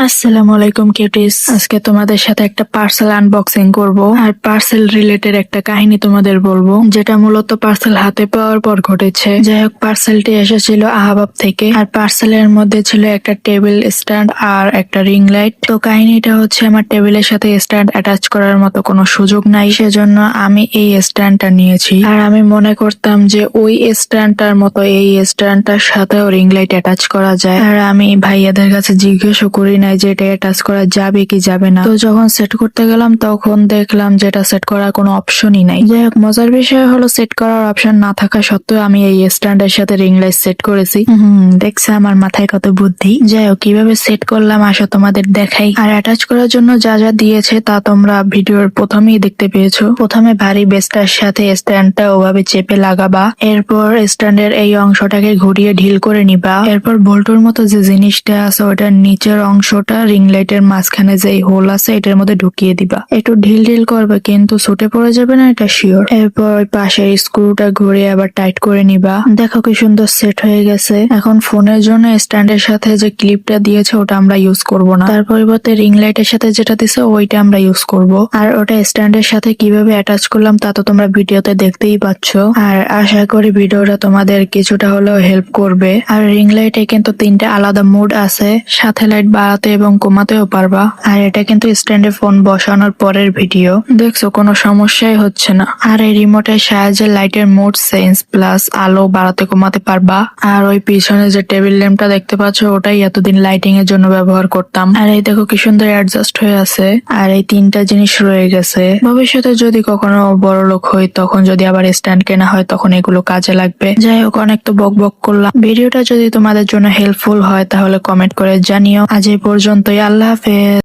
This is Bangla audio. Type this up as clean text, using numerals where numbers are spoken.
আসসালামু আলাইকুম কিউটিস। আজকে তোমাদের সাথে একটা পার্সেল আনবক্সিং করব আর পার্সেল রিলেটেড একটা কাহিনী তোমাদের বলবো, যেটা মূলত পার্সেল হাতে পাওয়ার পর ঘটেছে। যাই হোক, পার্সেলটি এসেছিল আহাবাব থেকে আর পার্সেলের মধ্যে ছিল একটা টেবিল স্ট্যান্ড আর একটা রিং লাইট। তো কাহিনীটা হচ্ছে, আমার টেবিলের সাথে স্ট্যান্ড অ্যাটাচ করার মতো কোনো সুযোগ নাই, সেজন্য আমি এই স্ট্যান্ডটা নিয়েছি। আর আমি মনে করতাম যে ওই স্ট্যান্ডটার মতো এই স্ট্যান্ডটার সাথেও রিং লাইট অ্যাটাচ করা যায়। আর আমি ভাইয়াদের কাছে জিজ্ঞেসও করি নাই যে এটা টাচ করা যাবে কি যাবে না। তো যখন সেট করতে গেলাম তখন দেখলাম যে এটা সেট করার কোনো অপশনই নাই। যাই হোক, মজার বিষয় হলো সেট করার অপশন না থাকা সত্ত্বেও আমি এই স্ট্যান্ডের সাথে রিং লাইট সেট করেছি। দেখছে আমার মাথায় কত বুদ্ধি। যাই হোক, কিভাবে সেট করলাম আসো তোমাদের দেখাই। আর অ্যাটাচ করার জন্য যা যা দিয়েছে তা তোমরা ভিডিওর প্রথমেই দেখতে পেয়েছো। প্রথমে ভারী বেসটার সাথে স্ট্যান্ডটা ওভাবে চেপে লাগাবা, এরপর স্ট্যান্ডের এই অংশটাকে ঘুরিয়ে ঢিল করে নিবা। এরপর বল্টুর মতো যে জিনিসটা আছে ওটার নিচের অংশটা রিং লাইটের মাঝখানে যে হোল আছে এটার মধ্যে ঢুকিয়ে দিবা। একটু ঢিল ঢিল করবে, কিন্তু ছুটে পড়ে যাবে না, এটা শিওর। এরপর ওই পাশের স্ক্রুটা ঘুরিয়ে আবার টাইট করে নিবা। দেখো কি সুন্দর সেট হয়ে গেছে। এখন ফোনের জন্য স্ট্যান্ডের সাথে যে ক্লিপটা দিয়েছে ওটা আমরা ইউজ করব না, তার পরিবর্তে রিং লাইটের সাথে যেটা দিছে ওইটা আমরা ইউজ করব। আর ওটা স্ট্যান্ডের সাথে কিভাবে অ্যাটাচ করলাম তা তো তোমরা ভিডিওতে দেখতেই পাচ্ছ। আর আশা করি ভিডিওটা তোমাদের কিছুটা হলেও হেল্প করবে। আর রিং লাইটে কিন্তু 3টে আলাদা মোড আছে, সাথে লাইট বাড়াতে এবং কমাতেও পারবা। আর এটা কিন্তু স্ট্যান্ডে ফোন বসানোর পরের ভিডিও। দেখছো, কোনো সমস্যাই হচ্ছে না। আর এই রিমোটের সাহায্যে লাইটের মোড চেঞ্জ প্লাস আলো বাড়াতে কমাতে পারবা। আর ওই পিছনে যে টেবিল ল্যাম্পটা দেখতে পাচ্ছ ওটাই এতদিন লাইটিং এর জন্য ব্যবহার করতাম। আর এই দেখো কি সুন্দর অ্যাডজাস্ট হয়ে আছে। আর এই 3টা জিনিস রয়ে গেছে। ভবিষ্যতে যদি কখনো বড় লোক হই, তখন যদি আবার স্ট্যান্ড কেনা হয় তখন এগুলো কাজে লাগবে। যাই হোক, অনেক তো বক বক করলাম। ভিডিওটা যদি তোমাদের জন্য হেল্পফুল হয় তাহলে কমেন্ট করে জানিও। আজ এই পর্যন্তই, আল্লাহ হাফেজ।